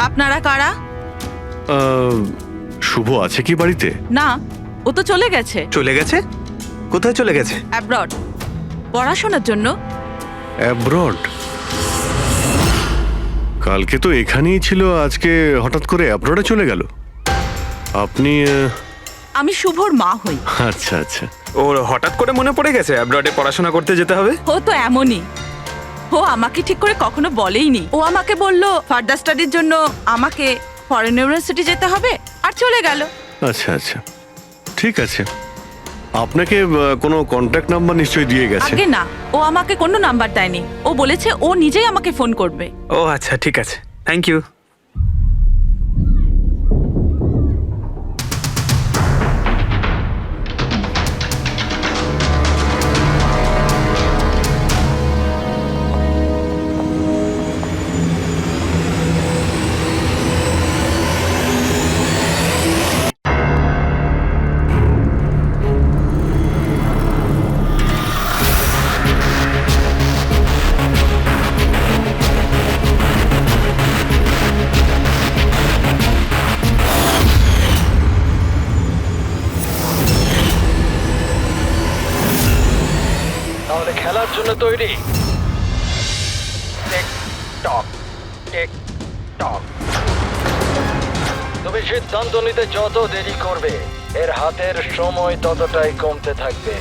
আপনারা কারা? শুভ আছে কি বাড়িতে? না, ও তো চলে গেছে চলে গেছে? কোথায় চলে গেছে? অ্যাব্রড, পড়াশোনার জন্য। অ্যাব্রড? কালকে তো এখানেই ছিল, আজকে হঠাৎ করে অ্যাব্রডে চলে গেল। আপনি আমি শুভর মা হই। আচ্ছা আচ্ছা। ওর হঠাৎ করে মনে পড়ে গেছে অ্যাব্রডে পড়াশোনা করতে যেতে হবে। ও তো এমনই, ও আমাকে ঠিক করে কখনো বলেইনি। ও আমাকে বলল ফার্দার স্টাডির জন্য আমাকে ফরেন ইউনিভার্সিটি যেতে হবে, আর চলে গেল। আচ্ছা আচ্ছা, ঠিক আছে। আপনাকে কোনো কন্ট্যাক্ট নাম্বার নিশ্চয়ই দিয়ে গেছে? আগে না, ও আমাকে কোনো নাম্বার দেয়নি। ও বলেছে ও নিজেই আমাকে ফোন করবে। ও আচ্ছা, ঠিক আছে, থ্যাংক ইউ। তাহলে খেলার জন্য তৈরি? টিক টক, টিক টক। তুমি সিদ্ধান্ত নিতে যত দেরি করবে, এর হাতের সময় ততটাই কমতে থাকবে।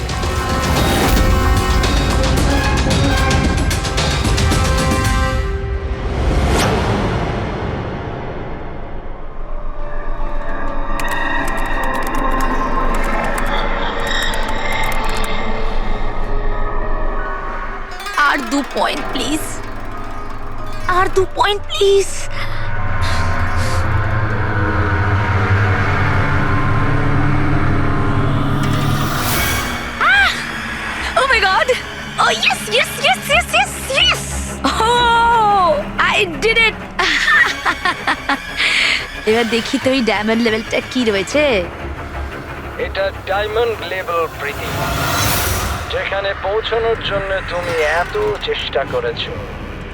আর 2 পয়েন্ট প্লিজ, আর 2 point please. Oh my god! Oh yes, yes, yes, yes, yes, yes! Oh, I did it! এবার দেখি তো এই ডায়মন্ড লেভেলটা কি রয়েছে। এটা ডায়মন্ড লেভেল প্রীতি, যেখানে পৌঁছানোর জন্য তুমি এত চেষ্টা করেছো।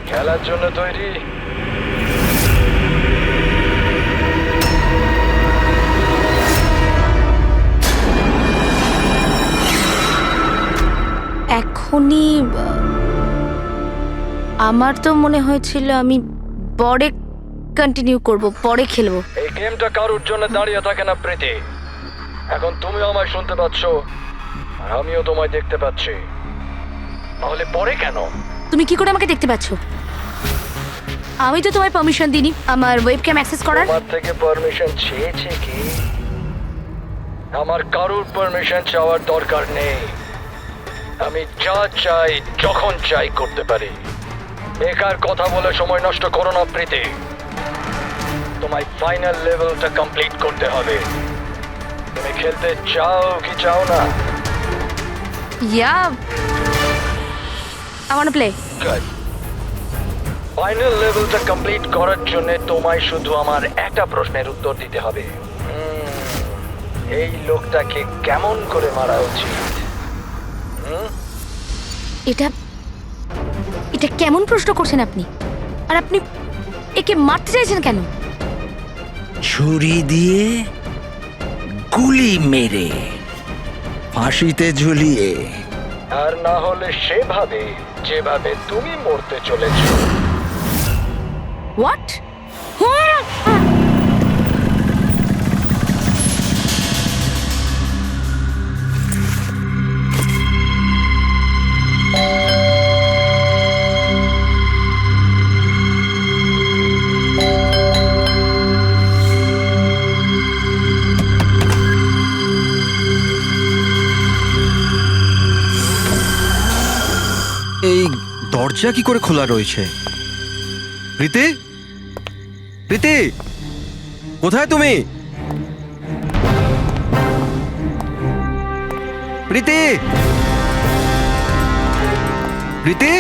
খেলার জন্য তৈরি? এখনই আমার তো মনে হয়েছিল আমি পরে কন্টিনিউ করব, পরে খেলবো। এই গেমটা কারোর জন্য দাঁড়িয়ে থাকে না প্রীতি। এখন তুমি আমায় শুনতে পাচ্ছ, আর আমিও তোমায় দেখতে পাচ্ছি। তাহলে পরে কেন? তুমি কি করে আমাকে দেখতে পাচ্ছ? আমি তো তোমায় পারমিশন দিইনি আমার ওয়েবক্যাম অ্যাক্সেস করার। তোমার থেকে পারমিশন চেয়েছে কি? আমার কারোর পারমিশন চাওয়ার দরকার নেই। আমি যা চাই যখন চাই করতে পারি। বেকার কথা বলে সময় নষ্ট করো না প্রীতি। তোমায় ফাইনাল লেভেলটা কমপ্লিট করতে হবে। তুমি খেলতে চাও কি চাও না? Yeah, I want to play. Good. Final লেভেলটা কমপ্লিট করার জন্য তোমায় শুধু আমার একটা প্রশ্নের উত্তর দিতে হবে। এই লোকটাকে কেমন করে মারা উচিত? এটা এটা কেমন প্রশ্ন করছেন আপনি? আর আপনি একে মারতে চাইছেন কেন? ছুরি দিয়ে, গুলি মেরে, ফাঁসিতে ঝুলিয়ে। আর না হলে সেভাবে যেভাবে তুমি মরতে চলেছো। হোয়াট? এই দরজা কি করে খোলা রয়েছে? প্রীতি, প্রীতি, কোথায় তুমি? প্রীতি, প্রীতি,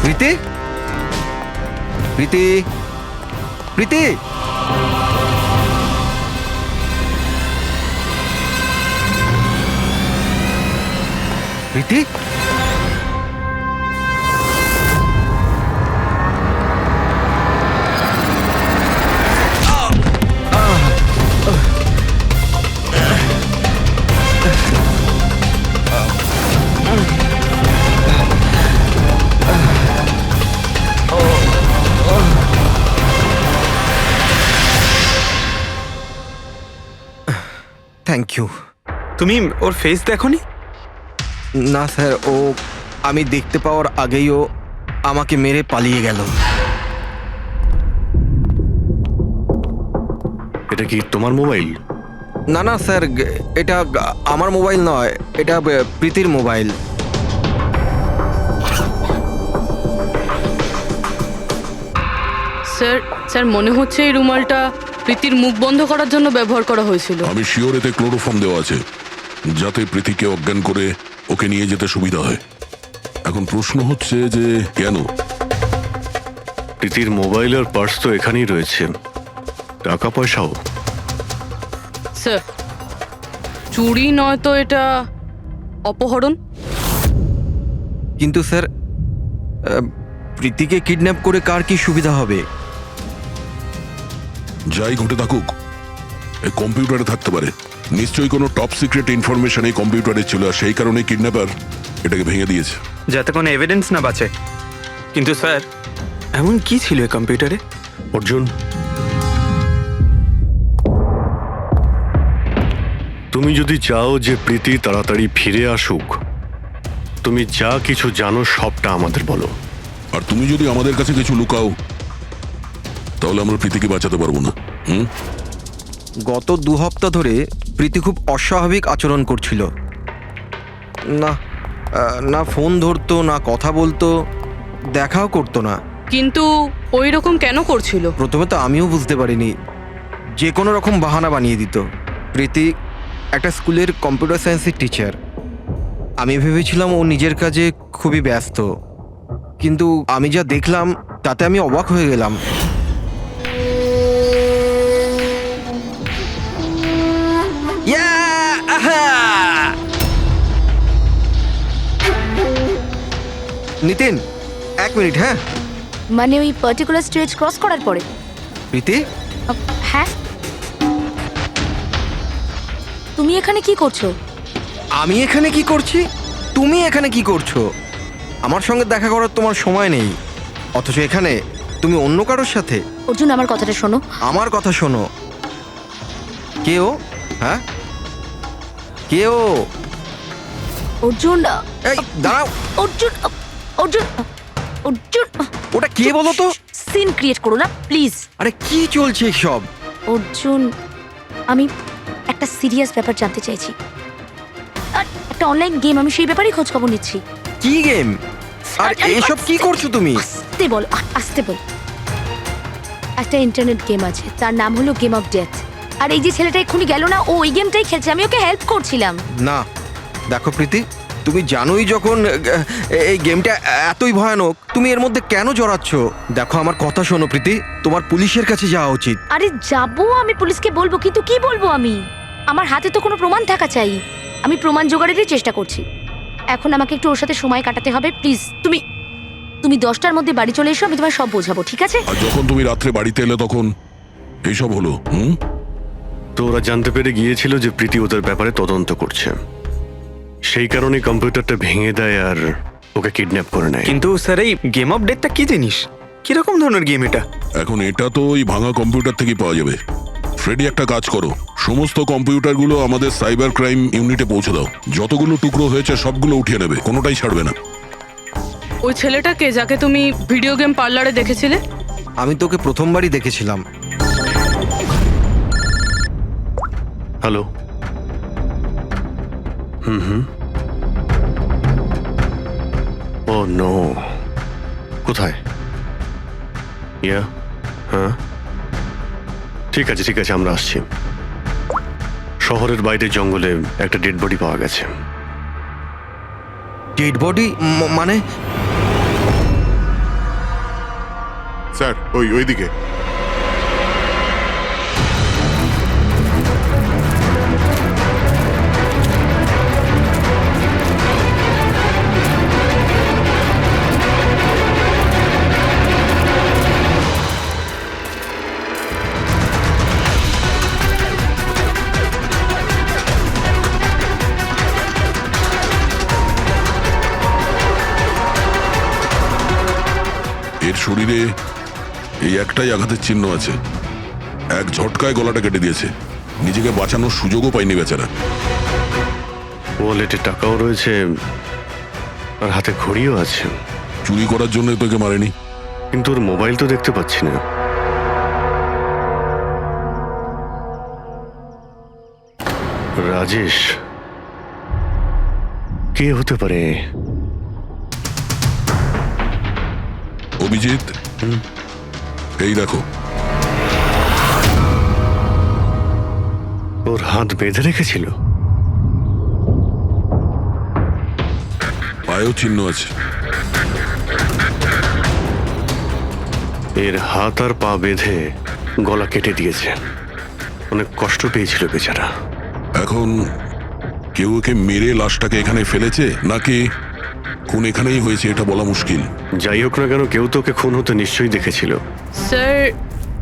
প্রীতি, প্রীতি, প্রীতি। প্রীতি, থ্যাংক ইউ। তুমি ওর ফেস দেখোনি? না স্যার, ও আমি দেখতে পাওয়ার আগেই ও আমাকে মেরে পালিয়ে গেল। এটা কি তোমার মোবাইল? না না স্যার, এটা আমার মোবাইল নয়, এটা প্রীতির মোবাইল। স্যার স্যার মনে হচ্ছে এই রুমালটা প্রীতির মুখ বন্ধ করার জন্য ব্যবহার করা হয়েছিল। আমি শিওর এতে ক্লোরোফর্ম দেওয়া আছে, যাতে প্রীতিকে অজ্ঞান করে ওকে নিয়ে যেতে সুবিধা হয়। এখন প্রশ্ন হচ্ছে যে কেন? প্রীতির মোবাইল আর পার্স তো এখানেই রয়েছে, টাকা পয়সাও। স্যার চুরি নয় তো এটা অপহরণ। কিন্তু স্যার, প্রীতিকে কিডন্যাপ করে কার কি সুবিধা হবে? যাই ঘটে থাকুক, এই কম্পিউটারে থাকতে পারে। নিশ্চয়ই কোনো টপ সিক্রেট ইনফরমেশন এই কম্পিউটারে ছিল, আর সেই কারণে কিডন্যাপার এটাকে ভেঙে দিয়েছে। যাতে কোনো এভিডেন্স না বাঁচে। কিন্তু স্যার, এমন কি ছিল এই কম্পিউটারে? অর্জুন, তুমি যদি চাও যে প্রীতি তাড়াতাড়ি ফিরে আসুক, তুমি যা কিছু জানো সবটা আমাদের বলো। আর তুমি যদি আমাদের কাছে কিছু লুকাও, তাহলে আমরা প্রীতিকে বাঁচাতে পারবো না। গত 2 সপ্তাহ ধরে প্রীতি খুব অস্বাভাবিক আচরণ করছিল। না না ফোন ধরতো, না কথা বলতো, দেখাও করতো না। কিন্তু ওই রকম কেন করছিল? প্রথমে তো আমিও বুঝতে পারিনি, যে কোনো রকম বাহানা বানিয়ে দিত। প্রীতি একটা স্কুলের কম্পিউটার সায়েন্সের টিচার। আমি ভেবেছিলাম ও নিজের কাজে খুবই ব্যস্ত, কিন্তু আমি যা দেখলাম তাতে আমি অবাক হয়ে গেলাম। নিতিন, 1 মিনিট। হ্যাঁ মানে ওই পার্টিকুলার স্টেজ ক্রস করার পরে? প্রীতি, হ্যাঁ, তুমি এখানে কি করছো? আমি এখানে কি করছি? তুমি এখানে কি করছো? আমার সঙ্গে দেখা করার তোমার সময় নেই, অথচ এখানে তুমি অন্য কারোর সাথে। অর্জুন, আমার কথাটা শোনো। আমার কথা শোনো। কে ও? হ্যাঁ, কে ও? অর্জুন, এই দাঁড়াও। অর্জুন, অর্জুন, অর্জুন, ওটা কে বলো তো? সিন ক্রিয়েট করো না প্লিজ। আরে কি চলছে সব? অর্জুন, আমি একটা সিরিয়াস ব্যাপার জানতে চাইছি। আর একটা অনলাইন গেম, আমি সেই ব্যাপারেই খোঁজ খবর নিচ্ছি। কি গেম? আর এসব কি করছো তুমি? আস্তে বল, আস্তে বল। একটা ইন্টারনেট গেম আছে, তার নাম হলো গেম অফ ডেথ। আর এই যে ছেলেটা এক্ষুনি গেল না, ও ওই গেমটাই খেলছে, আমি ওকে হেল্প করছিলাম। না দেখো প্রীতি, তুমি জানোই যখন এই গেমটা এতই ভয়ানক, তুমি এর মধ্যে কেন জড়াচ্ছ? দেখো আমার কথা শোনো প্রীতি, তোমার পুলিশের কাছে যাওয়া উচিত। আরে যাবো, আমি পুলিশকে বলবো, কিন্তু কি বলবো আমি? আমার হাতে তো কোনো প্রমাণ থাকা চাই। আমি প্রমাণ জোগাড়েরই চেষ্টা করছি। এখন আমাকে একটু ওর সাথে সময় কাটাতে হবে। প্লিজ তুমি 10টার মধ্যে বাড়ি চলে এসো, আমি তোমায় সব বোঝাবো, ঠিক আছে? আর যখন তুমি রাত্রে বাড়িতে এলে তখন এইসব হলো। তো ওরা জানতে পেরে গিয়েছিল যে প্রীতি ওদের ব্যাপারে তদন্ত করছে, সেই কারণে কম্পিউটারটা ভেঙে দেয় আর ওকে কিডন্যাপ করে নেয়। কিন্তু স্যার, এই গেম অফ ডেথটা কি জিনিস? কিরকম ধরনের গেম এটা? এখন এটা তো ওই ভাঙা কম্পিউটার থেকে পাওয়া যাবে। ফ্রেডি, একটা কাজ করো, সমস্ত কম্পিউটারগুলো আমাদের সাইবার ক্রাইম ইউনিটে পৌঁছে দাও। যতগুলো টুকরো হয়েছে সবগুলো উঠিয়ে নেবে, কোনোটাই ছাড়বে না। ওই ছেলেটাকে যাকে তুমি ভিডিও গেম পার্লারে দেখেছিলে? আমি তোকে প্রথমবারই দেখেছিলাম। হ্যালো। ও নো, কোথায়? ইয়া, হ্যাঁ ঠিক আছে ঠিক আছে, আমরা আসছি। শহরের বাইরে জঙ্গলে একটা ডেড বডি পাওয়া গেছে। ডেড বডি মানে? স্যার, ওইদিকে। এর শরীরে এই একটাই আঘাতের চিহ্ন আছে, এক ঝটকায় গলাটা কেটে দিয়েছে। নিজেকে বাঁচানোর সুযোগও পায়নি বেচারা। ওয়ালেটে টাকাও রয়েছে আর হাতে ঘড়িও আছে, চুরি করার জন্য তোকে মারেনি। কিন্তু ওর মোবাইল তো দেখতে পাচ্ছি না। রাজেশ কে হতে পারে? অভিজিৎ, এই দেখো, ওর হাত বেঁধে রেখেছিল। পায়েও চিহ্ন আছে। এর হাত আর পা বেঁধে গলা কেটে দিয়েছে। অনেক কষ্ট পেয়েছিল বেচারা। এখন কেউ ওকে মেরে লাশটাকে এখানে ফেলেছে নাকি খুন এখানেই হয়েছে এটা বলা মুশকিল। যাই হোক না কেন, কেউ তোকে খুন হতে নিশ্চয়ই দেখেছিল। স্যার,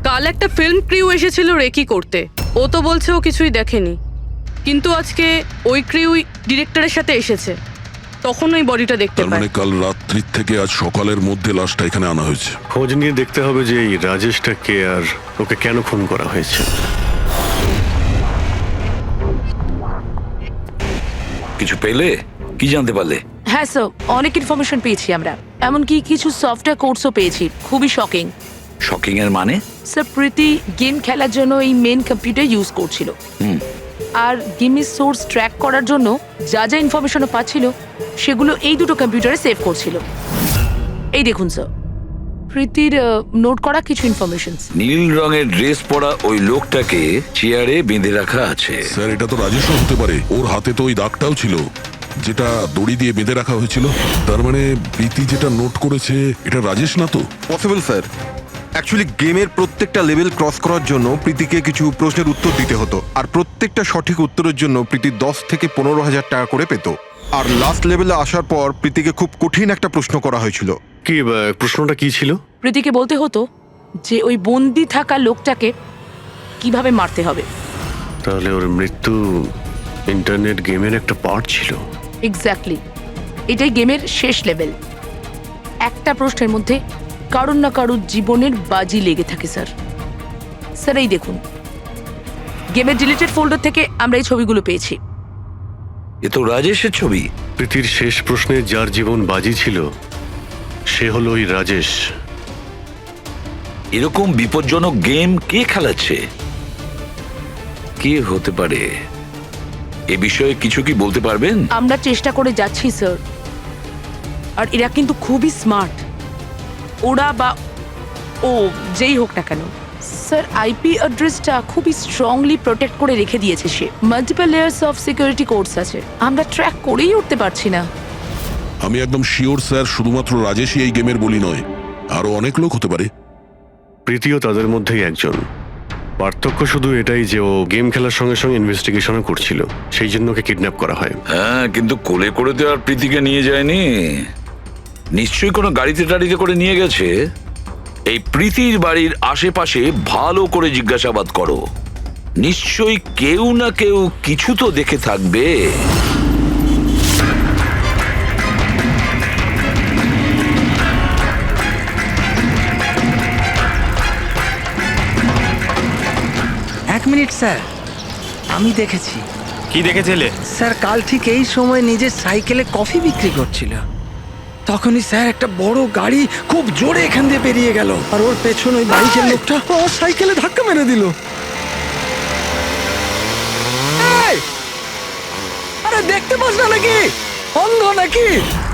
কাল একটা ফিল্ম ক্রিউ এসেছিল রেকি করতে। ও তো বলছে ও কিছুই দেখেনি, কিন্তু আজকে ওই ক্রিউ ডিরেক্টরের সাথে এসেছে, তখন ওই বডিটা দেখতে তার পায়। মানে কাল রাত্রির থেকে আজ সকালের মধ্যে লাশটা এখানে আনা হয়েছে। খোঁজ নিয়ে দেখতে হবে যে এই রাজেশটা কে আর ওকে কেন খুন করা হয়েছে। কিছু পেলে? কি জানতে পারলে? হ্যাঁ স্যার, অনেক ইনফরমেশন পেয়েছি আমরা, এমনকি কিছু সফটওয়্যার কোর্সও পেয়েছি। খুবই শকিং। শকিং এর মানে? স্যার, প্রীতি গেম খেলার জন্য এই মেন কম্পিউটার ইউজ করছিল, আর গেমের সোর্স ট্র্যাক করার জন্য যা যা ইনফরমেশনও পাচ্ছিল সেগুলো এই দুটো কম্পিউটারে সেভ করছিল। এই দেখুন স্যার, প্রীতির নোট করা কিছু ইনফরমেশন। নীল রঙের ড্রেস পরা ওই লোকটাকে চেয়ারে বেঁধে রাখা আছে। স্যার, এটা তো রাজেশও হতে পারে। ওর হাতে তো ওই দাগটাও ছিল যেটা দড়ি দিয়ে বেঁধে রাখা হয়েছিল। তার মানে প্রীতি যেটা নোট করেছে এটা রাজেশ না তো? Possible sir. অ্যাকচুয়ালি গেমের প্রত্যেকটা লেভেল ক্রস করার জন্য প্রীতিকে কিছু প্রশ্নের উত্তর দিতে হতো, আর প্রত্যেকটা সঠিক উত্তরের জন্য প্রীতি 10 থেকে 15,000 টাকা করে পেত। আর লাস্ট লেভেলে আসার পর প্রীতিকে খুব কঠিন একটা প্রশ্ন করা হয়েছিল। কি প্রশ্নটা কি ছিল? প্রীতিকে বলতে হতো যে ওই বন্দি থাকা লোকটাকে কিভাবে মারতে হবে। তাহলে ওর মৃত্যু ইন্টারনেট গেমের একটা পার্ট ছিল। এক্স্যাক্টলি, এটাই গেমের শেষ লেভেল। একটা প্রশ্নের মধ্যে কারুর না কারুর জীবনের বাজি লেগে থাকে স্যার। স্যার, এই দেখুন, গেমের ডিলিটেড ফোল্ডার থেকে আমরা এই ছবিগুলো পেয়েছি। এ তো রাজেশের ছবি। প্রীতির শেষ প্রশ্নে যার জীবন বাজি ছিল সে হলো ওই রাজেশ। এরকম বিপজ্জনক গেম কে খেলাচ্ছে? কে হতে পারে? এ বিষয়ে কিছু কি বলতে পারবেন? আমরা চেষ্টা করে যাচ্ছি স্যার, আর এরা কিন্তু খুবই স্মার্ট। ওরা বা ও যেই হোক না কেন স্যার, আইপি অ্যাড্রেসটা খুবই স্ট্রংলি প্রোটেক্ট করে রেখে দিয়েছে সে। Multiple layers of security course আছে, আমরা ট্র্যাক করেই উঠতে পারছি না। আমি একদম শিওর স্যার, শুধুমাত্র রাজেশই এই গেমের বলি নয়, আরো অনেক লোক হতে পারে। প্রীতিও তাদের মধ্যেই একজন। পার্থক্য শুধু এটাই যে ও গেম খেলার সঙ্গে সঙ্গে ইনভেস্টিগেশনও করছিল, সেই জন্য ওকে কিডন্যাপ করা হয়। হ্যাঁ, কিন্তু কোলে করে তো আর প্রীতিকে নিয়ে যায়নি। নিশ্চয়ই কোনো গাড়িতে টাড়িতে করে নিয়ে গেছে। এই প্রীতির বাড়ির আশেপাশে ভালো করে জিজ্ঞাসাবাদ করো, নিশ্চয়ই কেউ না কেউ কিছু তো দেখে থাকবে। এক মিনিট স্যার, আমি দেখেছি। কি দেখেছিলে? স্যার, কাল ঠিক এই সময় নিজের সাইকেলে কফি বিক্রি করছিল। তখনই স্যার একটা বড় গাড়ি খুব জোরে এখান দিয়ে বেরিয়ে গেল, আর ওর পেছনে ওই বাইকের লোকটা ওর সাইকেলে ধাক্কা মেরে দিল। এই! আরে দেখতে পাস না নাকি? অন্ধ নাকি?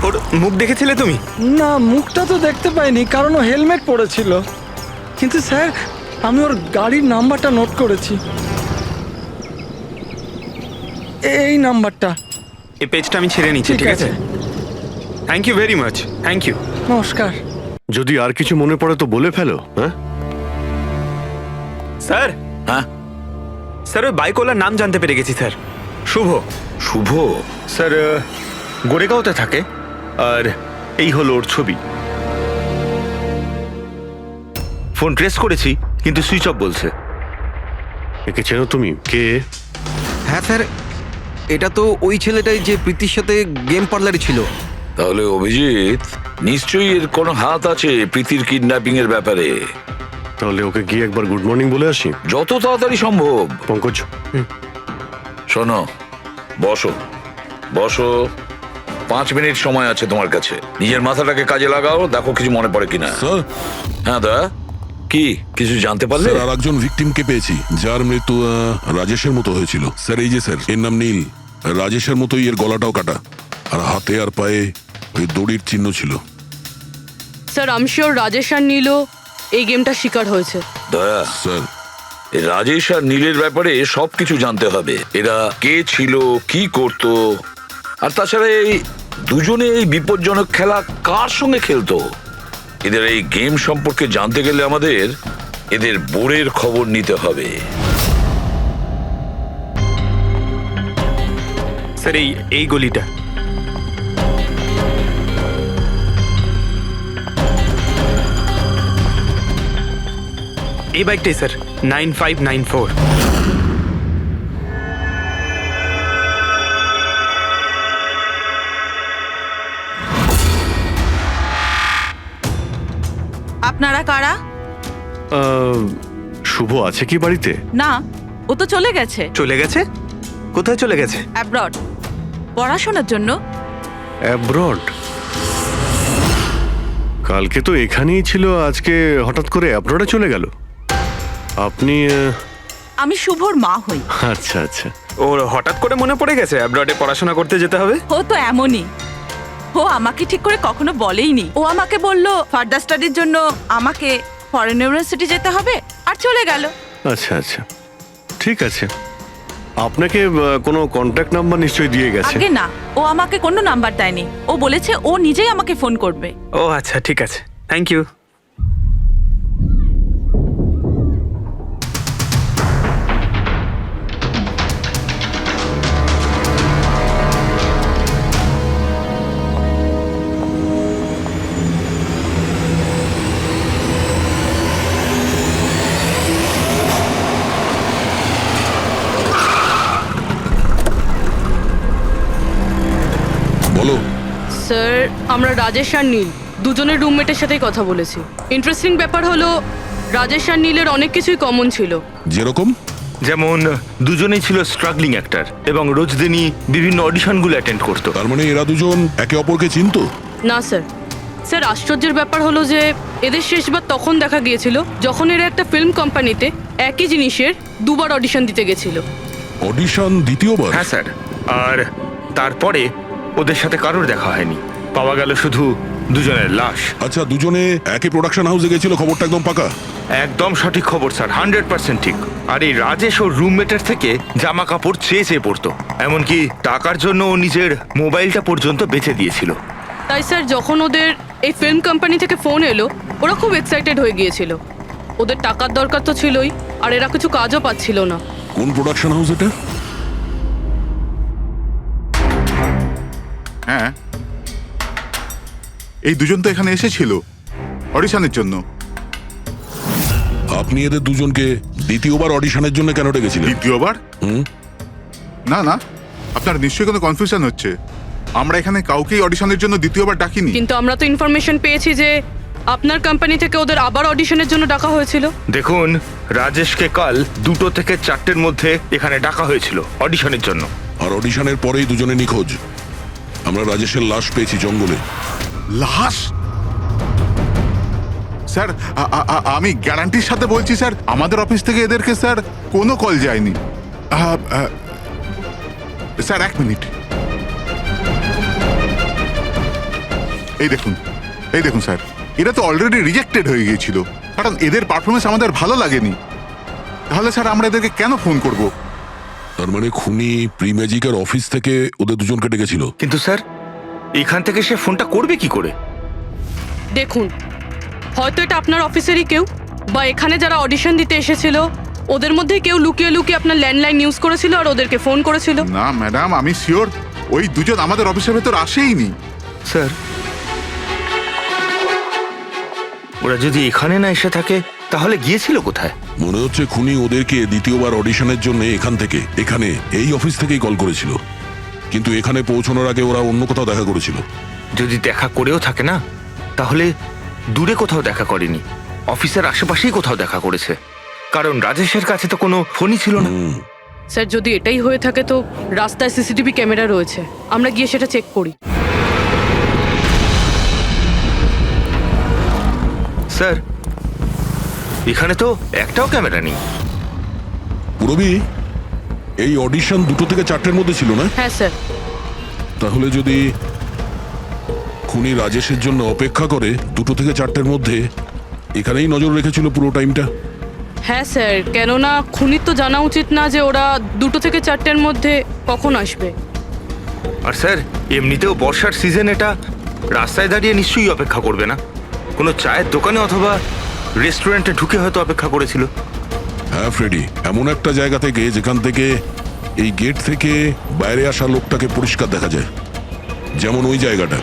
ওর মুখ দেখেছিলে তুমি? না, মুখটা তো দেখতে পাইনি, কারণ ও হেলমেট পরেছিল। কিন্তু স্যার, আমি ওর গাড়ির নাম্বারটা নোট করেছি। এই নাম্বারটা। এই পেজটা আমি ছেড়ে নিচ্ছি, ঠিক আছে? Thank you very much. Thank you. নমস্কার। যদি আর কিছু মনে পড়ে তো বলে ফেলো। হ্যাঁ স্যার। হ্যাঁ স্যার, ওই বাইকওয়ালার নাম জানতে পেরে গেছি স্যার। শুভ। শুভ? স্যার, গোরেগাঁওতে থাকে, আর এই হলো ওর ছবি। ফোন ট্রেস করেছি কিন্তু সুইচ অফ বলছে। একে চেনো তুমি? কে? হ্যাঁ স্যার, এটা তো ওই ছেলেটাই যে প্রীতির সাথে গেম পার্লারে ছিল। তাহলে অভিজিৎ, নিশ্চয়ই এর কোনো হাত আছে প্রীতির কিডন্যাপিং এর ব্যাপারে। তাহলে ওকে গিয়ে একবার গুড মর্নিং বলে আসি। যত তাড়াতাড়ি সম্ভব। পঙ্কজ, শোনো, বসো বসো, 5 মিনিট সময় আছে তোমার কাছে। নিজের মাথাটাকে কাজে লাগাও, দেখো কিছু মনে পড়ে কিনা। স্যার হ্যাঁ দা, কি কিছু জানতে পারলে? স্যার, আর একজন ভিকটিমকে পেয়েছি যার মৃত্যু রাজেশের মতো হয়েছিল। স্যার এই যে স্যার, এর নাম নীল। রাজেশের মতোই এর গলাটাও কাটা, আর হাতে আর পায়ে ওই দড়ির চিহ্ন ছিল। স্যার আমি শিওর রাজেশ আর নীলও এই গেমটা শিকার হয়েছে। দয়া, স্যার এই রাজেশ আর নীলের ব্যাপারে সবকিছু জানতে হবে। এরা কে ছিল, কি করত, আর তাছাড়া এই দুজনে এই বিপজ্জনক খেলা কার সঙ্গে খেলতো। এদের এই গেম সম্পর্কে জানতে গেলে আমাদের এদের বোর্ডের খবর নিতে হবে। স্যার এই গলিটা। এই বাইকটাই স্যার, 9594। আপনারা কারা? শুভ আছে কি বাড়িতে? না, ও তো চলে গেছে চলে গেছে? কোথায় চলে গেছে? অ্যাব্রড, পড়াশোনার জন্য। অ্যাব্রড? কালকে তো এখানেই ছিল, আজকে হঠাৎ করে অ্যাব্রডে চলে গেল। আপনি আমি শুভর মা হই। আচ্ছা আচ্ছা। ওর হঠাৎ করে মনে পড়ে গেছে অ্যাব্রডে পড়াশোনা করতে যেতে হবে। ও তো এমনই, ও আমাকে ঠিক করে কখনো বলেইনি। ও আমাকে বলল ফার্দার স্টাডির জন্য আমাকে ফরেন ইউনিভার্সিটি যেতে হবে, আর চলে গেল। আচ্ছা আচ্ছা, ঠিক আছে। আপনাকে কোনো কন্ট্যাক্ট নাম্বার নিশ্চয়ই দিয়ে গেছে? আগে না, ও আমাকে কোনো নাম্বার দেয়নি। ও বলেছে ও নিজেই আমাকে ফোন করবে। ও আচ্ছা, ঠিক আছে, থ্যাংক ইউ। বলো। স্যার আমরা রাজেশ আর নীল দুজনের রুমমেটের সাথেই কথা বলেছি। ইন্টারেস্টিং ব্যাপার হলো রাজেশ আর নীলের অনেক কিছুই কমন ছিল। যেরকম? যেমন দুজনেই ছিল স্ট্রাগলিং অ্যাক্টর এবং রোজ দিনই বিভিন্ন অডিশনগুলো অ্যাটেন্ড করতো। তার মানে এরা দুজন একে অপরকে চিনতো? না স্যার। স্যার আশ্চর্যের ব্যাপার হলো যে এদের শেষবার তখন দেখা গিয়েছিল যখন এরা একটা ফিল্ম কোম্পানিতে একই জিনিসের 2বার অডিশন দিতে গেছিল। অডিশন দ্বিতীয়বার? হ্যাঁ স্যার, আর তারপরে ওদের সাথে কারোর দেখা হয়নি, পাওয়া গেল শুধু দুজনের লাশ। আচ্ছা, দুজনে একই প্রোডাকশন হাউসে গেছিল, খবরটা একদম পাকা? একদম সঠিক খবর স্যার, 100% ঠিক। আর এই রাজেশ ওর রুমমেটের থেকে জামা কাপড় চেয়ে চেয়ে পড়তো, এমনকি টাকার জন্য ও নিজের মোবাইলটা পর্যন্ত বেচে দিয়েছিল। তাই স্যার যখন ওদের এই ফিল্ম কোম্পানি থেকে ফোন এলো ওরা খুব এক্সাইটেড হয়ে গিয়েছিল। ওদের টাকার দরকার তো ছিলই, আর এরা কিছু কাজও পাচ্ছিল না। কোন প্রোডাকশন হাউস এটা? হ্যাঁ, এই দুজন তো এখানে এসেছিল অডিশনের জন্য। আপনি এদের দুজনকে দ্বিতীয়বার অডিশনের জন্য কেন ডেকেছিলেন? দ্বিতীয়বার? হুম? না না, আপনার নিশ্চয়ই কোনো কনফিউশন হচ্ছে। আমরা এখানে কাউকেই অডিশনের জন্য দ্বিতীয়বার ডাকিনি। কিন্তু আমরা তো ইনফরমেশন পেয়েছি যে আপনার কোম্পানি থেকে ওদের আবার অডিশনের জন্য ডাকা হয়েছিল। দেখুন, রাজেশকে কাল 2টো থেকে 4টের মধ্যে এখানে ডাকা হয়েছিল অডিশনের জন্য। আর অডিশনের পরেই দুজনে নিখোঁজ। আমরা রাজেশের লাশ পেয়েছি জঙ্গলে। লাশ? স্যার, আমি গ্যারান্টির সাথে বলছি স্যার, আমাদের অফিস থেকে এদেরকে স্যার কোনো কল যায়নি। স্যার 1 মিনিট, এই দেখুন স্যার, এরা তো অলরেডি রিজেক্টেড হয়ে গিয়েছিল, কারণ এদের পারফরমেন্স আমাদের ভালো লাগেনি। তাহলে স্যার আমরা এদেরকে কেন ফোন করব? তার মানে খুনি প্রি ম্যাজিকের অফিস থেকে ওদের দুজনকে ডেকেছিল। কিন্তু স্যার এখান থেকে সে ফোনটা করবে কি করে? দেখুন, হয়তো এটা আপনার অফিসেরই কেউ, বা এখানে যারা অডিশন দিতে এসেছিল ওদের মধ্যে কেউ লুকিয়ে লুকিয়ে আপনার ল্যান্ডলাইন ইউজ করেছিল আর ওদেরকে ফোন করেছিল। না ম্যাডাম, আমি শিওর ওই দুজন আমাদের অফিসের ভেতর আসেইনি। স্যার ওরা যদি এখানে না এসে থাকে তাহলে গিয়েছিল কোথায়? মনে হচ্ছে খুনি ওদেরকে দ্বিতীয়বার অডিশনের জন্য এখানে এই অফিস থেকেই কল করেছিল, কিন্তু এখানে পৌঁছানোর আগে ওরা অন্য কোথাও দেখা করেছিল। যদি দেখা করেও থাকে না, তাহলে দূরে কোথাও দেখা করেনি, অফিসের আশেপাশেই কোথাও দেখা করেছে, কারণ রাজেশের কাছে তো কোনো ফোনই ছিল না। স্যার যদি এটাই হয়ে থাকে তো রাস্তায় সিসিটিভি ক্যামেরা রয়েছে, আমরা গিয়ে সেটা চেক করি। স্যার, এখানে তো একটাও ক্যামেরা নেই। পুরবি, এই অডিশন 2টো থেকে 4টের মধ্যে ছিল না? হ্যাঁ স্যার। তাহলে যদি খুনি রাজেশের জন্য অপেক্ষা করে 2টো থেকে 4টের মধ্যে এখানেই নজর রেখেছিল পুরো টাইমটা। হ্যাঁ স্যার, কেননা খুনির তো জানা উচিত না যে ওরা 2টো থেকে 4টের মধ্যে কখন আসবে। আর স্যার, এমনিতেও বর্ষার সিজন, এটা রাস্তায় দাঁড়িয়ে নিশ্চয়ই অপেক্ষা করবে না, কোনো চায়ের দোকানে অথবা রেস্টুরেন্টে ঢুকে হয়তো অপেক্ষা করেছিল। হ্যাঁ ফ্রেডি, এমন একটা জায়গা থেকে যেখান থেকে এই গেট থেকে বাইরে আসা লোকটাকে পরিষ্কার দেখা যায়, যেমন ওই জায়গাটা।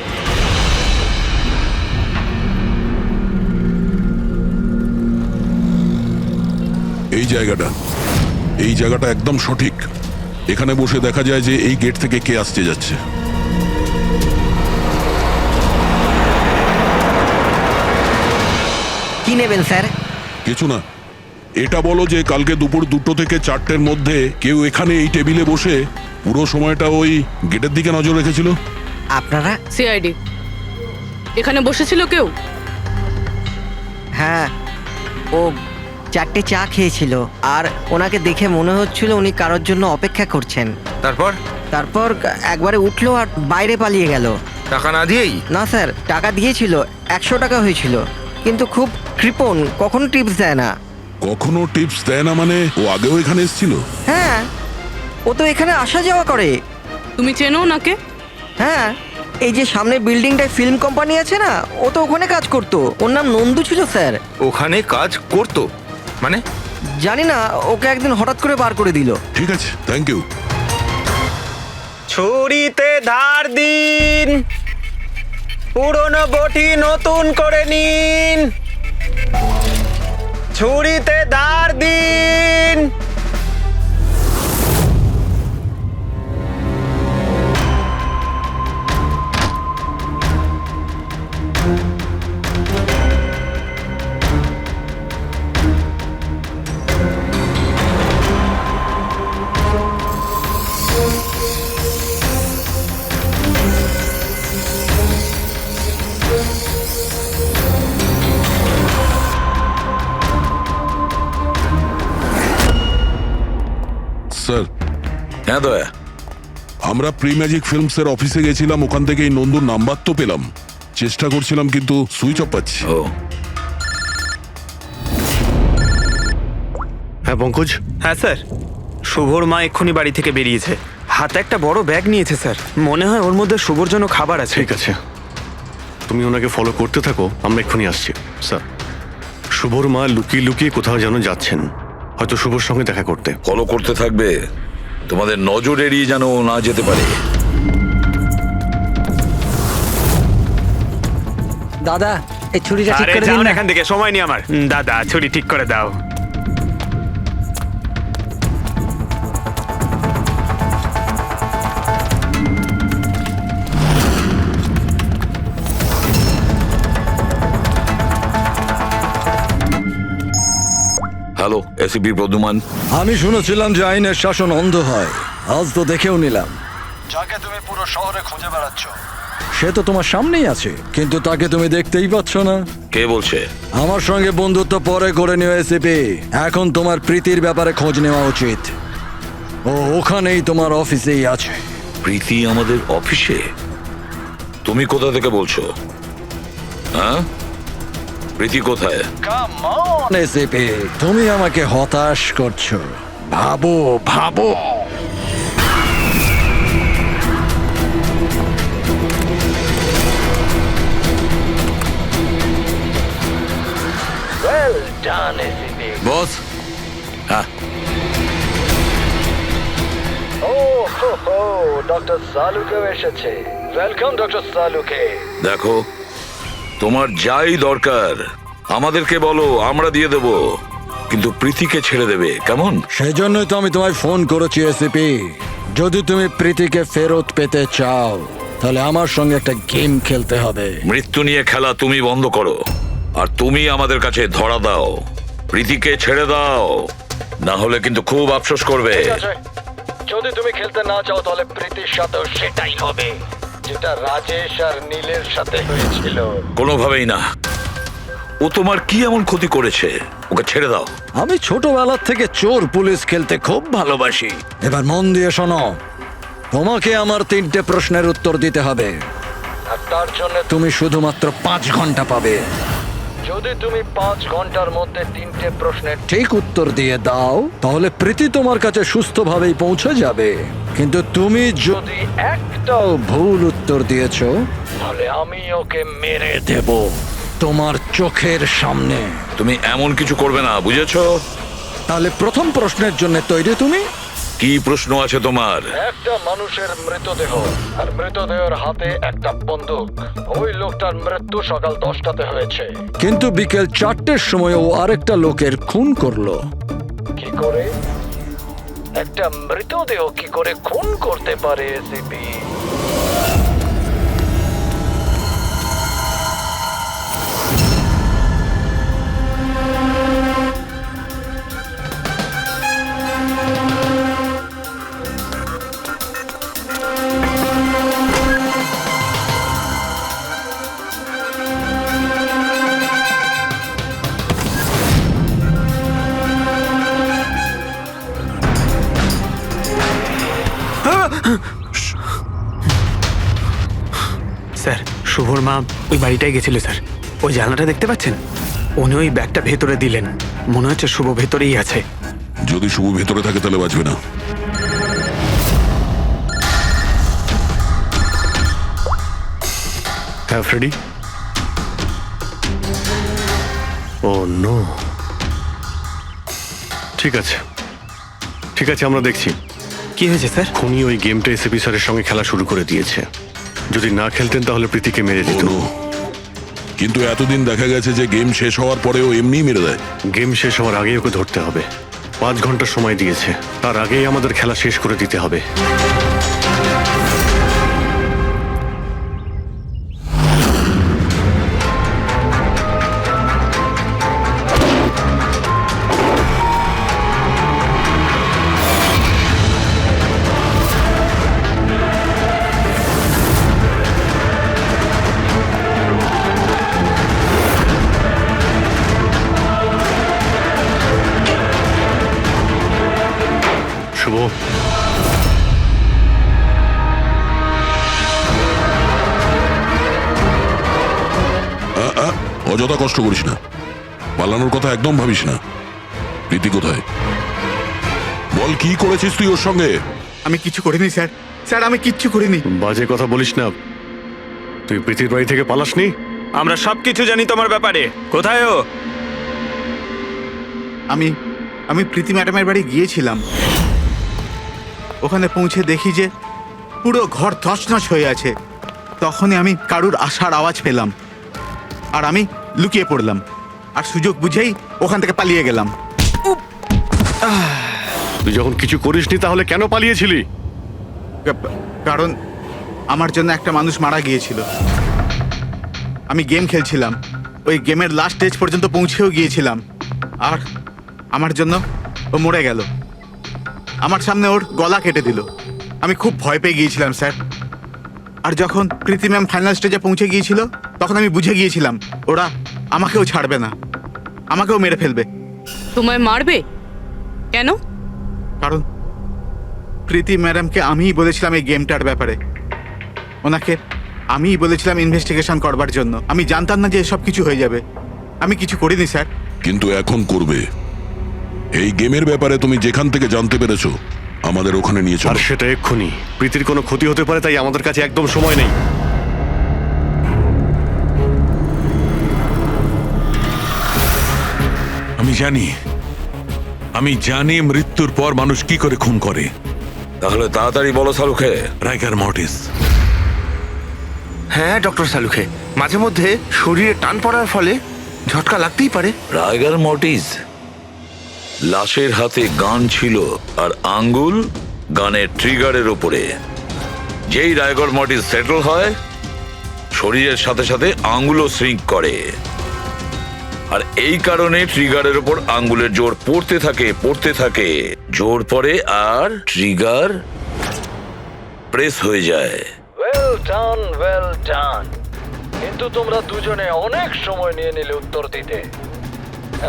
এই জায়গাটা একদম সঠিক। এখানে বসে দেখা যায় যে এই গেট থেকে কে আসতে যাচ্ছে। কি নেবেন স্যার? কিছু না, এটা বলো যে কালকে দুপুর 2টো থেকে 4টের মধ্যে কেউ এখানে এই টেবিলে বসে পুরো সময়টা ওই গেটের দিকে নজর রেখেছিল? আপনারা? সিআইডি। এখানে বসেছিল কেউ? হ্যাঁ, ও 4টে চা খেয়েছিল আর ওনাকে দেখে মনে হচ্ছিল উনি কারোর জন্য অপেক্ষা করছেন। তারপর? তারপর একবারে উঠলো আর বাইরে পালিয়ে গেল। টাকা না দিয়েই? না স্যার, টাকা দিয়েছিল, 100 টাকা হয়েছিল, কিন্তু খুব কৃপণ, কখনো টিপস দেয় না। কখনো টিপস দেয় না মানে? ও আগেও এখানে এসেছিল? হ্যাঁ, ও তো এখানে আসা যাওয়া করে। তুমি চেনো নাকে? হ্যাঁ, এই যে সামনে বিল্ডিংটায় ফিল্ম কোম্পানি আছে না, ও তো ওখানে কাজ করতো। ওর নাম নন্দু ছিল স্যার। ওখানে কাজ করতো মানে? জানি না, ওকে একদিন হঠাৎ করে বার করে দিল। ঠিক আছে, থ্যাংক ইউ। ছুরিতে ধার দিন, পুরনো বটি নতুন করে নিন। ছুরিতে ধার দিন। স্যার, হ্যাঁ দয়া। আমরা প্রি ম্যাজিক ফিল্মসের অফিসে গেছিলাম, ওখান থেকে এই নন্দুর নাম্বার তো পেলাম, চেষ্টা করছিলাম কিন্তু সুইচ অফ পাচ্ছি। ও হ্যাঁ পঙ্কজ। হ্যাঁ স্যার, শুভর মা এক্ষুনি বাড়ি থেকে বেরিয়েছে, হাতে একটা বড় ব্যাগ নিয়েছে স্যার। মনে হয় ওর মধ্যে শুভর জন্য খাবার আছে। ঠিক আছে, তুমি ওনাকে ফলো করতে থাকো, আমরা এক্ষুনি আসছি। স্যার, শুভর মা লুকিয়ে লুকিয়ে কোথাও যেন যাচ্ছেন, হয়তো শুভর সঙ্গে দেখা করতে। ফলো করতে থাকবে, তোমাদের নজর এড়িয়ে যেন ও না যেতে পারে। দাদা, এই ছুরিটা ঠিক আরে করে যাও দিন না না। এখান থেকে, সময় নেই আমার। দাদা, ছুরি ঠিক করে দাও। Hello, ACP Pradyuman. আমি শুনেছিলাম যে আইনের শাসন অন্ধ হয়, আজ তো দেখেও নিলাম। যাকে তুমি পুরো শহরে খুঁজে বেড়াচ্ছ, সে তো তোমার সামনেই আছে, কিন্তু তাকে তুমি দেখতেই পাচ্ছ না। কে বলছে? আমার সঙ্গে বন্ধুত্ব পরে করে নিও এসিপি, এখন তোমার প্রীতির ব্যাপারে খোঁজ নেওয়া উচিত। ও ওখানেই তোমার অফিসেই আছে। প্রীতি আমাদের অফিসে? তুমি কোথা থেকে বলছো? হ্যাঁ, প্রীতি কোথায়? এসিপি, তুমি আমাকে হতাশ করছো। ভাবো ভাবো। Well done ACP. বস। হ্যাঁ, ও হো হো, ডক্টর সালুকেও এসেছে। Welcome doctor Salunke. দেখো, তোমার যাই দরকার আমাদেরকে বলো, আমরা দিয়ে দেব, কিন্তু প্রীতিকে ছেড়ে দেবে, কেমন? সেজন্যই তো আমি তোমায় ফোন করেছি এসিপি। যদি তুমি প্রীতিকে ফেরত পেতে চাও, তাহলে আমার সঙ্গে একটা গেম খেলতে হবে। মৃত্যু নিয়ে খেলা তুমি বন্ধ করো। আর তুমি আমাদের কাছে ধরা দাও, প্রীতিকে ছেড়ে দাও, না হলে কিন্তু খুব আফসোস করবে। ঠিক আছে, যদি তুমি খেলতে না চাও তাহলে প্রীতির সাথেও সেটাই হবে যেটা রাজেশ আর নীলের সাথে হয়েছিল। কোনোভাবেই না। ও তোমার কি এমন ক্ষতি করেছে? ওকে ছেড়ে দাও। আমি ছোটবেলার থেকে চোর পুলিশ খেলতে খুব ভালোবাসি। এবার মন দিয়ে শোনো, তোমাকে আমার 3টে প্রশ্নের উত্তর দিতে হবে। আর তার জন্য তুমি শুধুমাত্র 5 ঘন্টা পাবে। যদি তুমি 5 ঘন্টার মধ্যে 3টে প্রশ্নের ঠিক উত্তর দিয়ে দাও তাহলে প্রীতি তোমার কাছে সুস্থভাবেই পৌঁছে যাবে। কিন্তু তুমি যদি একটাও ভুল উত্তর দিয়েছো তাহলে আমি ওকে মেরে দেব তোমার চোখের সামনে। তুমি এমন কিছু করবে না, বুঝেছো? তাহলে প্রথম প্রশ্নের জন্য তৈরি তুমি? কি প্রশ্ন আছে তোমার? একটা মানুষের মৃতদেহ আর মৃতদেহের হাতে একটা বন্দুক। ওই লোকটার মৃত্যু সকাল 10টাতে হয়েছে। কিন্তু বিকেল 4টের সময় ও আরেকটা লোকের খুন করলো। কি করে? একটা মৃতদেহ কি করে খুন করতে পারে এসিপি? স্যার, শুভর মা ওই বাড়িটায় গেছিল স্যার। ওই জানলাটা দেখতে পাচ্ছেন? উনি ওই ব্যাগটা ভেতরে দিলেন। মনে হচ্ছে শুভ ভেতরেই আছে। যদি শুভ ভেতরে থাকে তাহলে বাঁচবে না। হ্যাঁ ফ্রেডি। ও নো। ঠিক আছে, ঠিক আছে, আমরা দেখছি। কি হয়েছে স্যার? খুনি ওই গেমটা এসএপি স্যারের সঙ্গে খেলা শুরু করে দিয়েছে। যদি না খেলতেন তাহলে প্রীতিকে মেরে দিত। ও নো। কিন্তু এতদিন দেখা গেছে যে গেম শেষ হওয়ার পরেও এমনিই মেরে দেয়। গেম শেষ হওয়ার আগেই ওকে ধরতে হবে। 5 ঘন্টা সময় দিয়েছে, তার আগেই আমাদের খেলা শেষ করে দিতে হবে। শুভ, অযথা কষ্ট করিস না, পালানোর কথা একদম ভাবিস না। প্রীতি কোথায়? বল, কি করেছিস তুই ওর সঙ্গে? আমি কিছু করিনি স্যার। স্যার, আমি কিচ্ছু করিনি। বাজে কথা বলিস না। তুই প্রীতির বাড়ি থেকে পালাসনি? আমরা সবকিছু জানি তোমার ব্যাপারে। কোথায় ও? আমি প্রীতি ম্যাডামের বাড়ি গিয়েছিলাম। ওখানে পৌঁছে দেখি যে পুরো ঘর তছনছ হয়ে আছে। তখনই আমি কারুর আসার আওয়াজ পেলাম আর আমি লুকিয়ে পড়লাম আর সুযোগ বুঝেই ওখান থেকে পালিয়ে গেলাম। তুই যখন কিছু করিসনি তাহলে কেন পালিয়েছিলি? কারণ আমার জন্য একটা মানুষ মারা গিয়েছিল। আমি গেম খেলছিলাম, ওই গেমের লাস্ট স্টেজ পর্যন্ত পৌঁছেও গিয়েছিলাম আর আমার জন্য ও মরে গেল। আমার সামনে ওর গলা কেটে দিল। আমি খুব ভয় পেয়ে গিয়েছিলাম স্যার। আর যখন প্রীতি ম্যাম ফাইনাল স্টেজে পৌঁছে গিয়েছিল তখন আমি বুঝে গিয়েছিলাম ওরা আমাকেও ছাড়বে না, আমাকেও মেরে ফেলবে। তোমায় মারবে কেন? কারণ প্রীতি ম্যাডামকে আমিই বলেছিলাম এই গেমটার ব্যাপারে। ওনাকে আমিই বলেছিলাম ইনভেস্টিগেশন করবার জন্য। আমি জানতাম না যে এসব কিছু হয়ে যাবে। আমি কিছু করিনি স্যার। কিন্তু এখন করবে। এই গেমের ব্যাপারে তুমি যেখান থেকে জানতে পেরেছো আমাদের ওখানে নিয়ে আর চলো। সেটা এক্ষুনি। প্রীতির কোনো ক্ষতি হতে পারে, তাই আমাদের কাছে একদম সময় নেই। আমি জানি মৃত্যুর পর মানুষ কি করে খুন করে। তাহলে তাড়াতাড়ি বলো শাহরুখে। রাইগার মর্টিস। হ্যাঁ ডক্টর সালুখে, মাঝে মধ্যে শরীরে টান পড়ার ফলে ঝটকা লাগতেই পারে। রাইগার মর্টিস। লাশের হাতে গান ছিল আর আঙ্গুল গানের ট্রিগারের ওপরে। যেই রাইগার মর্টিস সেটেল হয় শরীরের সাথে সাথে আঙ্গুলও শ্রিঙ্ক করে। আর এই কারণে ট্রিগারের উপর আঙ্গুলের জোর পড়তে থাকে জোর পড়ে আর ট্রিগার প্রেস হয়ে যায়। Well done. কিন্তু তোমরা দুজনে অনেক সময় নিয়ে নিলে উত্তর দিতে।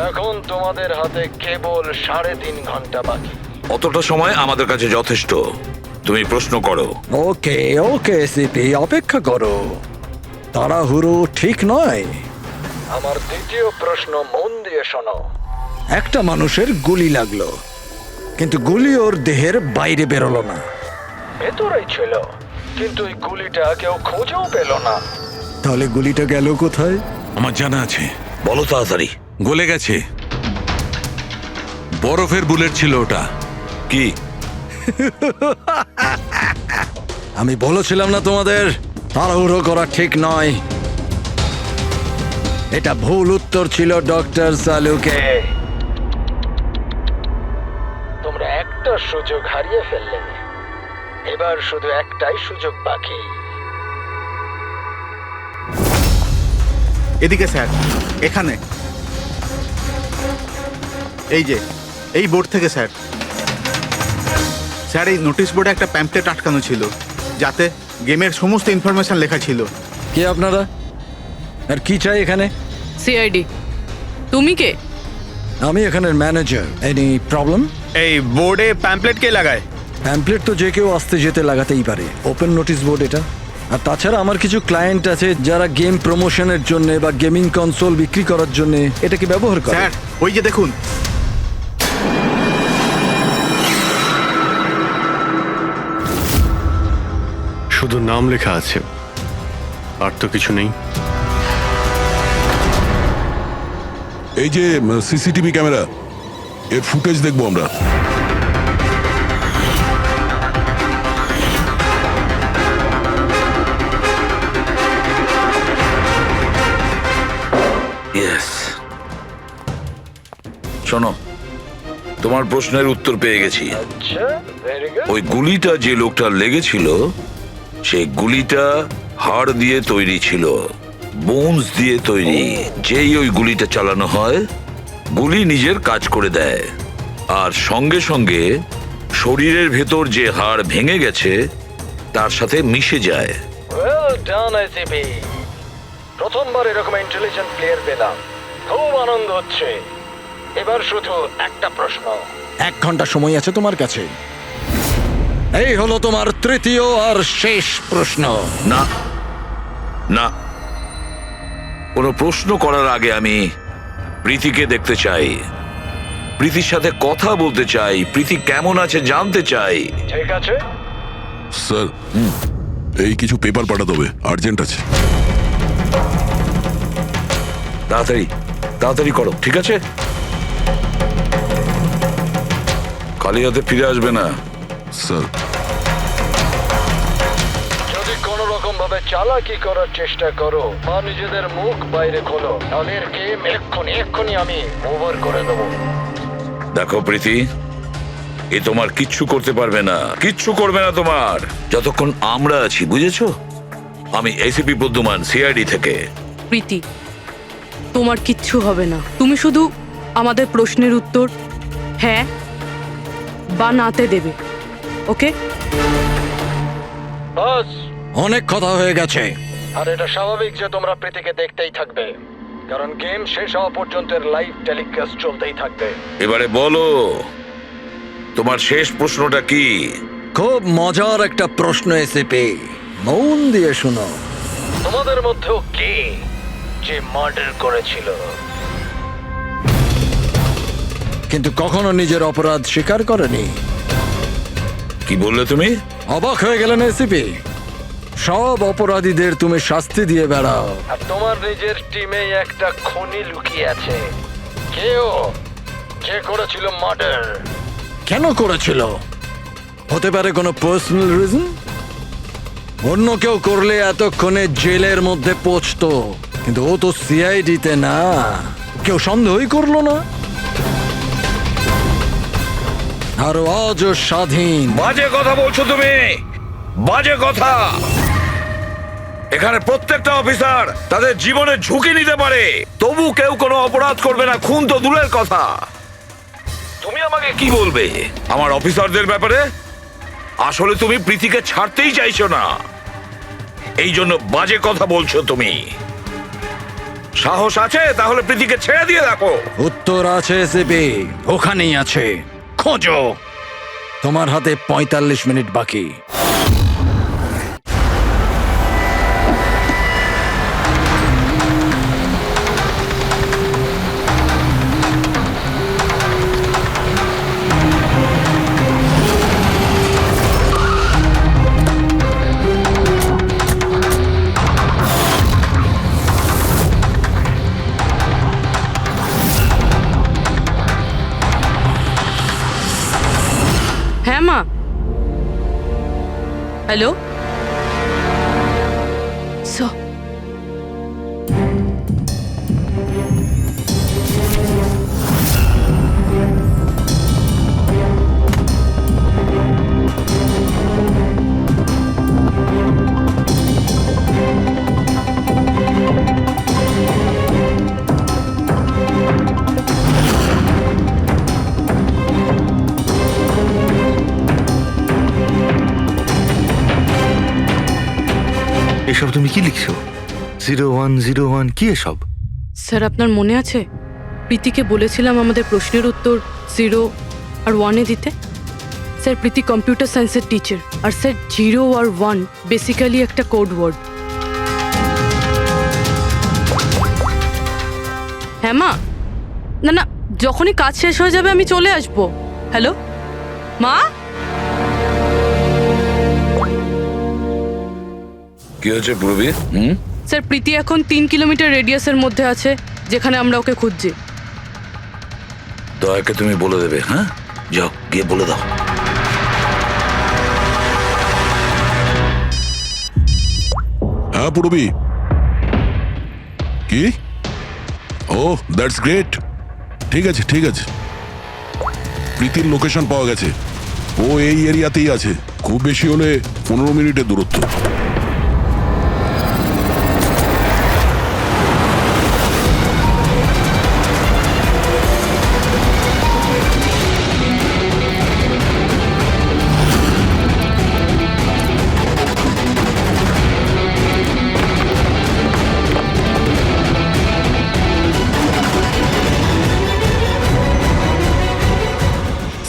এখন তোমাদের হাতে কেবল 3.5 ঘন্টা বাকি। অতটা সময় আমাদের কাছে যথেষ্ট। তুমি প্রশ্ন করো। ওকে এসিপি, অপেক্ষা করো, তাড়াহুড়ো ঠিক নয়। আমার দ্বিতীয় প্রশ্ন মন দিয়ে শোনো। একটা মানুষের গুলি লাগলো, কিন্তু গুলি ওর দেহের বাইরে বেরোলো না। ভেতরেই ছিল, কিন্তু এই গুলিটা কেউ খুঁজেও পেল না। তাহলে গুলিটা গেল কোথায়? আমার জানা আছে। বলো তাড়াতাড়ি। গলে গেছে। বরফের বুলেট ছিল ওটা। কি? আমি বলেছিলাম না তোমাদের তাড়াহুড়ো করা ঠিক নয়। এটা ভুল উত্তর ছিল ডক্টর সালুকে। তোমরা একটা সুযোগ হারিয়ে ফেললে। এবার শুধু একটাই সুযোগ বাকি। এদিকে স্যার, এখানে এই যে এই বোর্ড থেকে স্যার। স্যার, এই নোটিশ বোর্ডে একটা প্যাম্পলেট আটকানো ছিল, যাতে গেমের সমস্ত ইনফরমেশন লেখা ছিল। কে আপনারা আর কি চাই এখানে? সিআইডি। তুমি কে? আমি এখানের ম্যানেজার। Any problem? এই বোর্ডে প্যাম্পলেট কে লাগায়? প্যাম্পলেট তো যে কেউ আসতে যেতে লাগাতেই পারে। ওপেন নোটিশ বোর্ড এটা। আর তাছাড়া আমার কিছু ক্লায়েন্ট আছে যারা গেম প্রমোশনের জন্য বা গেমিং কনসোল বিক্রি করার জন্য এটাকে ব্যবহার করে। স্যার, ওই যে দেখুন। শুধু নাম লেখা আছে, আর তো কিছু নেই। এই যে সিসিটিভি ক্যামেরা, এর ফুটেজ দেখবো আমরা। ইয়েস। শোনো, তোমার প্রশ্নের উত্তর পেয়ে গেছি। আচ্ছা, ভেরি গুড। ওই গুলিটা যে লোকটার লেগেছিল, সেই গুলিটা হাড় দিয়ে তৈরি ছিল, বোনস দিয়ে তৈরি। যেই ওই গুলিটা চালানো হয়, গুলি নিজের কাজ করে দেয়, আর সঙ্গে সঙ্গে শরীরের ভেতর যে হাড় ভেঙে গেছে তার সাথে মিশে যায়। Well done ICP. প্রথমবার এরকম ইন্টেলিজেন্ট প্লেয়ার পেলাম, খুব আনন্দ হচ্ছে। এবার শুধু একটা প্রশ্ন। 1 ঘন্টা সময় আছে তোমার কাছে। এই হলো তোমার তৃতীয় আর শেষ প্রশ্ন। না না, কোনো প্রশ্ন করার আগে আমি প্রীতিকে দেখতে চাই, প্রীতির সাথে কথা বলতে চাই, প্রীতি কেমন আছে জানতে চাই। ঠিক আছে। স্যার, এই কিছু পেপার পাঠাতে হবে, আর্জেন্ট আছে। তাড়াতাড়ি তাড়াতাড়ি করো, ঠিক আছে? খালি হাতে ফিরে আসবে না। স্যার, যদি কোনো রকম ভাবে চালাকি করার চেষ্টা করো বা নিজেদের মুখ বাইরে খোলো, তাহলে এর গেম এক্ষুনি আমি ওভার করে দেবো। দেখো প্রীতি, এ তোমার কিচ্ছু করতে পারবে না, কিচ্ছু করবে না তোমার, যতক্ষণ আমরা আছি, বুঝেছো? আমি এসিপি প্রদ্যুমান, সিআইডি থেকে। প্রীতি, তোমার কিচ্ছু হবে না। তুমি শুধু আমাদের প্রশ্নের উত্তর হ্যাঁ বা নাতে দেবে, ওকে? বাস। অনেক কথা হয়ে গেছে। আর এটা স্বাভাবিক যে তোমরা প্রীতিকে দেখতেই থাকবে, কারণ গেম শেষ হওয়া পর্যন্ত লাইভ টেলিকাস্ট চলতেই থাকবে। এবারে বলো, তোমার শেষ প্রশ্নটা কি? খুব মজার একটা প্রশ্ন এসিপি, মন দিয়ে শুনো। তোমাদের মধ্যেও কে যে মার্ডার করেছিল কিন্তু কখনো নিজের অপরাধ স্বীকার করেনি? কি বললে তুমি? অবাক হয়ে গেলেন এসিপি? সব অপরাধীদের তুমি শাস্তি দিয়ে বেড়াও, আর তোমার নিজের টিমে একটা খুনি লুকিয়ে আছে। কেউ যে করেছিল মার্ডার। কেন করেছিল? হতে পারে কোনো পার্সোনাল রিজন। অন্য কেউ করলে এতক্ষণে জেলের মধ্যে পৌঁছতো, কিন্তু ও তো সিআইডিতে না, কেউ সন্দেহই করলো না। আর আজও স্বাধীন। বাজে কথা বলছো তুমি, বাজে কথা। এখানে প্রত্যেকটা অফিসার তাদের জীবনে ঝুঁকি নিতে পারে, তবু কেউ কোনো অপরাধ করবে না, খুন তো দূরের কথা। তুমি আমাকে কি বলবে আমার অফিসারদের ব্যাপারে? আসলে তুমি প্রীতিকে ছাড়তেই চাইছো না, এই জন্য বাজে কথা বলছো তুমি। সাহস আছে তাহলে প্রীতিকে ছেড়ে দিয়ে রাখো। উত্তর আছে সিপি, ওখানেই আছে, খোঁজো। তোমার হাতে 45 মিনিট বাকি। হ্যাঁ মা। হ্যালো। এসব তুমি কি লিখছো? 0101 কি এসব? স্যার আপনার মনে আছে প্রীতিকে বলেছিলাম আমাদের প্রশ্নের উত্তর 0 আর 1-এ দিতে? স্যার প্রীতি কম্পিউটার সায়েন্সের টিচার, আর স্যার 0 আর 1 বেসিক্যালি একটা কোড ওয়ার্ড। হ্যাঁ মা। না না, যখনই কাজ শেষ হয়ে যাবে আমি চলে আসবো। হ্যালো মা। কি হয়েছে পূর্বী? স্যার প্রীতি এখন 3 কিলোমিটার রেডিয়াসের মধ্যে আছে, যেখানে আমরা ওকে খুঁজছি। দয়াকে তুমি বলে দেবে। হ্যাঁ, যাও গিয়ে বলে দাও। হ্যাঁ পূরবী। কি? ও দ্যাটস গ্রেট। ঠিক আছে ঠিক আছে, প্রীতির লোকেশন পাওয়া গেছে। ও এই এরিয়াতেই আছে, খুব বেশি হলে 15 মিনিটের দূরত্ব।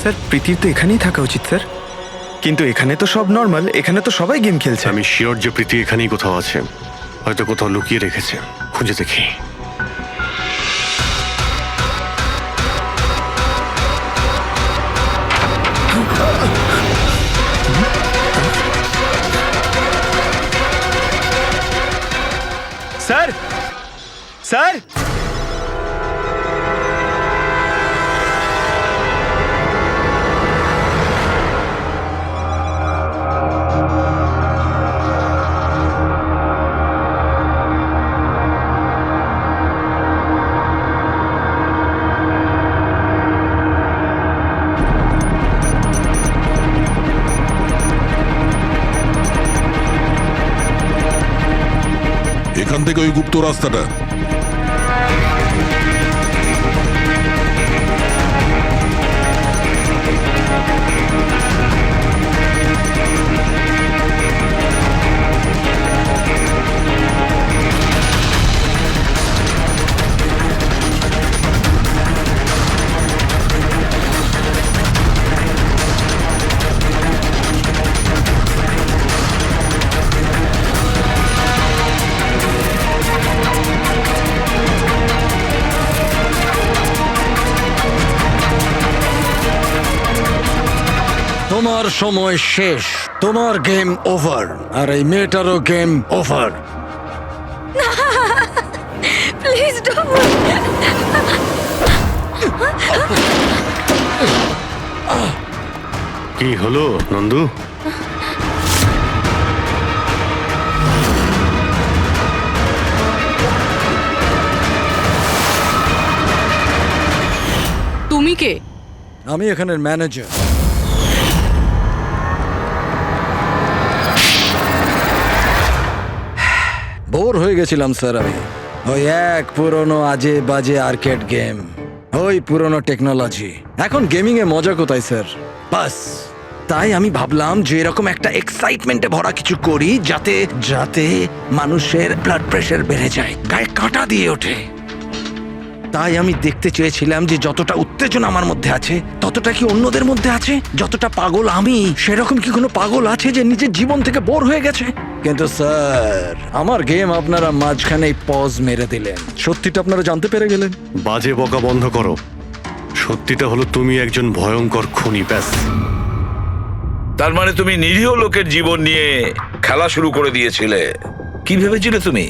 স্যার প্রীতির তো এখানেই থাকা উচিত স্যার, কিন্তু এখানে তো সব নর্মাল, এখানে তো সবাই গেম খেলছে। আমি শিওর যে প্রীতি এখানেই কোথাও আছে, হয়তো কোথাও লুকিয়ে রেখেছে, খুঁজে দেখি। স্যার স্যার এখান থেকে ওই গুপ্ত রাস্তাটা। তোমার সময় শেষ, তোমার গেম ওভার, আর এই মেয়েটারও গেম ওভার। Please don't. কি হলো নন্দু? তুমি কে? আমি এখানের ম্যানেজার। বোর হয়ে গেছিলাম স্যার আমি। ওই এক পুরনো আজে বাজে আর্কেড গেম, ওই পুরনো টেকনোলজি, এখন গেমিং এ মজা কোথায় স্যার? বাস তাই আমি ভাবলাম যে এরকম একটা এক্সাইটমেন্টে ভরা কিছু করি যাতে যাতে মানুষের ব্লাড প্রেশার বেড়ে যায়, গায়ে কাঁটা দিয়ে ওঠে। তাই আমি দেখতে চেয়েছিলাম যে যতটা উত্তেজনা আমার মধ্যে আছে ততটা কি অন্যদের মধ্যে আছে, যতটা পাগল আমি সেরকম কি কোনো পাগল আছে যে নিজের জীবন থেকে বোর হয়ে গেছে। কিন্তু স্যার আমার গেম আপনারা মাঝখানেই পজ মেরে দিলেন, সত্যিটা আপনারা জানতে পেরে গেলেন। বাজে বকা বন্ধ করো। সত্যিটা হলো তুমি একজন ভয়ঙ্কর খুনি, ব্যাস। তার মানে তুমি নিরীহ লোকের জীবন নিয়ে খেলা শুরু করে দিয়েছিলে। কি ভেবেছিলে তুমি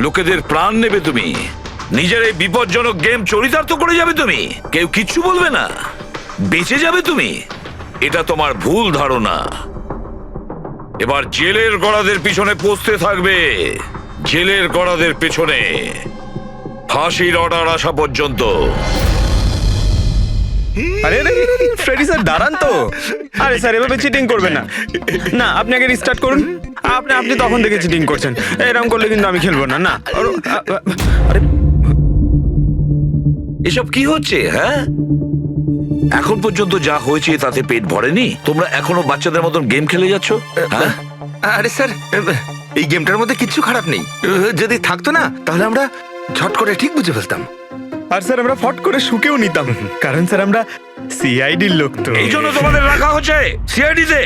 লোকেদের প্রাণ নেবে? তুমি নিজের এই বিপজ্জনক গেম চরিতার্থ করে যাবে? তুমি কেউ কিচ্ছু বলবে না, বেঁচে যাবে তুমি? এটা তোমার ভুল ধারণা। এবার জেলের গড়াদের পিছনে পৌঁছতে থাকবে, জেলের গড়াদের পেছনে, ফাঁসির অর্ডার আসা পর্যন্ত। আরে ফ্রেডি স্যার দাঁড়ান তো। আরে স্যার এভাবে চিটিং করবেন না। না আপনি আগে রিস্টার্ট করুন। আপনি তখন থেকে চিটিং করছেন, এরকম করলে কিন্তু আমি খেলবো না। না আরে এসব কি হচ্ছে? হ্যাঁ, এখন পর্যন্ত যা হয়েছে তাতে পেট ভরেনি? তোমরা এখনো বাচ্চাদের মতন গেম খেলে যাচ্ছ? হ্যাঁ? আরে স্যার, এই গেমটার মধ্যে কিচ্ছু খারাপ নেই। যদি থাকতো না তাহলে আমরা ঝট করে ঠিক বুঝে ফেলতাম। আর স্যার আমরা ফট করে শুকেও নিতাম, কারণ স্যার আমরা সিআইডির লোক তো। এই জন্য তোমাদের রাখা হচ্ছে সিআইডিতে।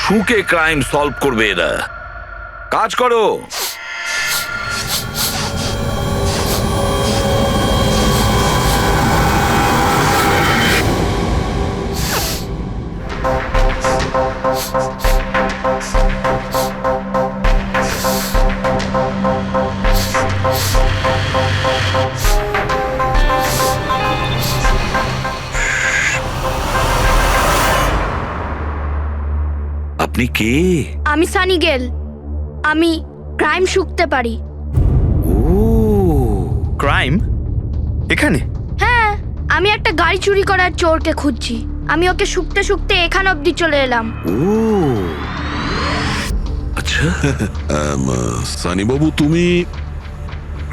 শুকে ক্রাইম সলভ করবে এরা। কাজ করো। আপনি কে? আমি সানি গেল, আমি ক্রাইম শুকতে পারি। ক্রাইম এখানে? হ্যাঁ, আমি একটা গাড়ি চুরি করার চোরকে খুঁজছি। আমি ওকে শুকতে শুকতে এখান অবধি চলে এলাম। আচ্ছা, সানি বাবু, তুমি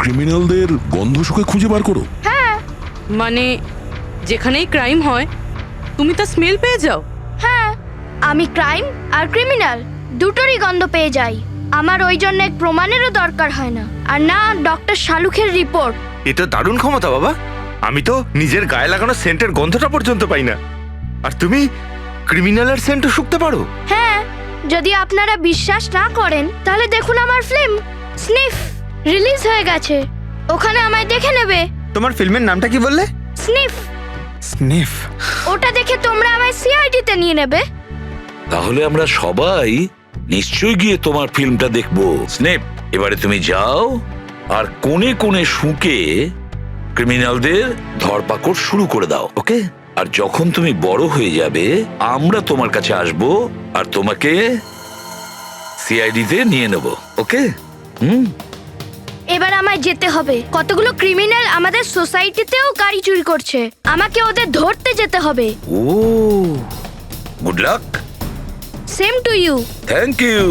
ক্রিমিনালদের গন্ধ শুকে খুঁজে বার করো? হ্যাঁ মানে যেখানেই ক্রাইম হয় তুমি তা স্মেল পেয়ে যাও? হ্যাঁ, আমি ক্রাইম আর ক্রিমিনাল দুটোরই গন্ধ পেয়ে যাই। আমার ওই জন্য প্রমাণেরও দরকার হয় না, আর না ডক্টর শালুখের রিপোর্ট। এটা দারুণ ক্ষমতা বাবা। আমি তো নিজের গায়ে লাগানো সেন্টের গন্ধটা পর্যন্ত পাই না, আর তুমি ক্রিমিনালের সেন্টও শুকতে পারো? হ্যাঁ, যদি আপনারা বিশ্বাস না করেন তাহলে দেখুন আমার ফিল্ম স্নিফ রিলিজ হয়ে গেছে, ওখানে আমায় দেখে নেবে। তোমার ফিল্মের নামটা কি বললে? স্নিফ। স্নিফ? ওটা দেখে তোমরা আমায় সিআইডিতে নিয়ে নেবে। তাহলে আমরা সবাই নিশ্চয়ই গিয়ে তোমার ফিল্মটা দেখবো। স্নেপ, এবারে তুমি যাও আর কোণে কোণে শুকে ক্রিমিনালদের ধরপাকড় শুরু করে দাও, ওকে? আর যখন তুমি বড় হয়ে যাবে আমরা তোমার কাছে আসবো আর তোমাকে সিআইডিতে নিয়ে নেব, ওকে? এবার আমায় যেতে হবে। কতগুলো ক্রিমিনাল আমাদের সোসাইটিতেও গাড়ি চুরি করছে, আমাকে ওদের ধরতে যেতে হবে। ও, good luck. Same to you. Thank you.